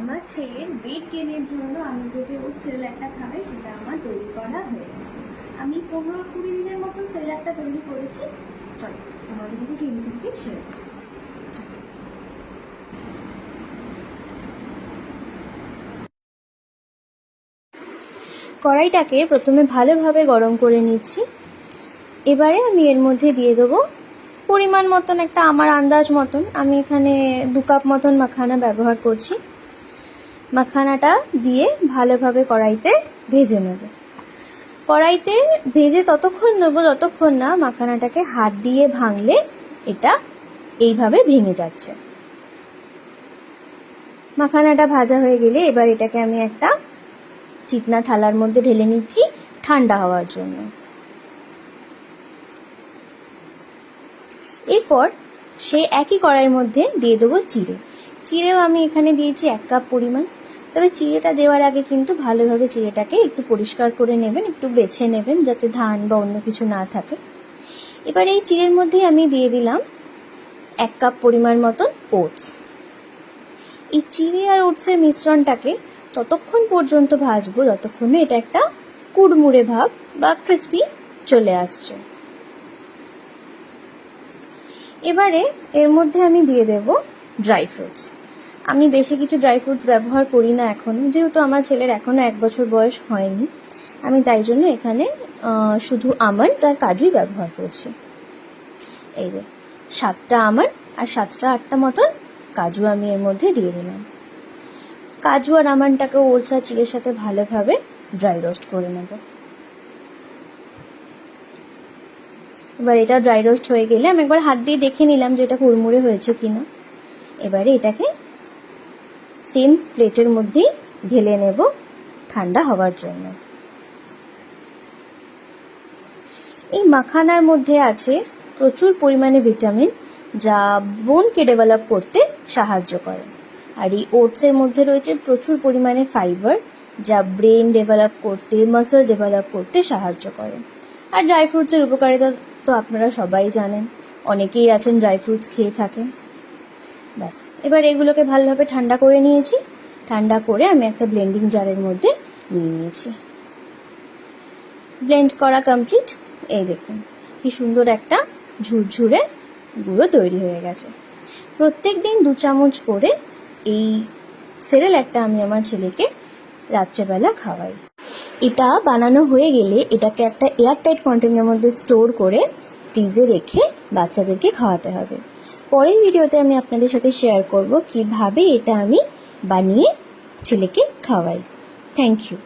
আমার ছেলের ওয়েট গেইনের জন্য আমি যে ওর সেরেল্যাকটা খাবে সেটা আমার তৈরি করা হয়ে গেছে। আমি 15-20 দিনের মতো সেরেল্যাকটা তৈরি করেছি। চলো তোমাদের সাথে সেই রেসিপিটি শেয়ার করি। কড়াইটাকে প্রথমে ভালোভাবে গরম করে নিচ্ছি। এবারে আমি এর মধ্যে দিয়ে দেবো পরিমাণ মতন, একটা আমার আন্দাজ মতন, আমি এখানে 2 কাপ মতন মাখানা ব্যবহার করছি। মাখানাটা দিয়ে ভালোভাবে কড়াইতে ভেজে নেব। কড়াইতে ভেজে ততক্ষণ নেব যতক্ষণ না মাখানাটাকে হাত দিয়ে ভাঙলে এটা এইভাবে ভেঙে যাচ্ছে। মাখানাটা ভাজা হয়ে গেলে এবার এটাকে আমি একটা চিকনা থালার মধ্যে ঢেলে নিচ্ছি ঠান্ডা হওয়ার জন্য। এরপর সে একই কড়াইয়ের মধ্যে দিয়ে দেবো চিড়ে। চিড়েও আমি এখানে দিয়েছি 1 কাপ পরিমাণ। তবে চিড়েটা দেওয়ার আগে কিন্তু ভালোভাবে চিড়েটাকে একটু পরিষ্কার করে নেবেন, একটু বেছে নেবেন যাতে ধান বা অন্য কিছু না থাকে। এবার এই চিড়ের মধ্যেই আমি দিয়ে দিলাম 1 কাপ পরিমাণ মতন ওটস। এই চিড়ে আর ওটসের মিশ্রণটাকে ততক্ষণ পর্যন্ত ভাজবো যতক্ষণে এটা একটা কুড়মুড়ে ভাব বা ক্রিস্পি চলে আসছে। এবারে এর মধ্যে আমি দিয়ে দেব ড্রাই ফ্রুটস। আমি বেশি কিছু ড্রাই ফ্রুটস ব্যবহার করি না এখনো, যেহেতু আমার ছেলের এখনো 1 বছর বয়স হয়নি। আমি তাই জন্য এখানে শুধু আমন্ডস আর কাজুই ব্যবহার করছি। এই যে 7টা আমন্ড আর 7টা-8টা মতন কাজু আমি এর মধ্যে দিয়ে দিলাম। কাজু আর আমন্ডটাকে ওটস আর চিড়ের সাথে ভালোভাবে ড্রাই রোস্ট করে নেব। এবার এটা ড্রাই রোস্ট হয়ে গেলে আমি একবার হাত দিয়ে দেখে নিলাম যে এটা কুড়মুড়ে হয়েছে কিনা। এবারে এটাকে সেম প্লেটের মধ্যেই ঢেলে নেব ঠান্ডা হওয়ার জন্য। এই মাখানার মধ্যে আছে প্রচুর পরিমাণে ভিটামিন, যা বোনকে ডেভেলপ করতে সাহায্য করে। আর এই ওটসের মধ্যে রয়েছে প্রচুর পরিমাণে ফাইবার, যা ব্রেন ডেভেলপ করতে, মাসল ডেভেলপ করতে সাহায্য করে। আর ড্রাই ফ্রুটসের উপকারিতা তো আপনারা সবাই জানেন, অনেকেই আছেন ড্রাই ফ্রুটস খেয়ে থাকেন। ব্যাস, এবার এগুলোকে ভালোভাবে ঠান্ডা করে নিয়েছি। ঠান্ডা করে আমি একটা ব্লেন্ডিং জারের মধ্যে নিয়ে নিয়েছি। ব্লেন্ড করা কমপ্লিট। এই দেখুন কি সুন্দর একটা ঝুরঝুরে গুঁড়ো তৈরি হয়ে গেছে। প্রত্যেক দিন 2 চামচ করে এই সেরেল্যাকটা আমি আমার ছেলেকে রাত্রেবেলা খাওয়াই। এটা বানানো হয়ে গেলে এটাকে একটা এয়ারটাইট কন্টেনারের মধ্যে স্টোর করে ফ্রিজে রেখে বাচ্চাদেরকে খাওয়াতে হবে। পরের ভিডিওতে আমি আপনাদের সাথে শেয়ার করব কিভাবে এটা আমি বানিয়ে ছেলেকে খাওয়াই। Thank you.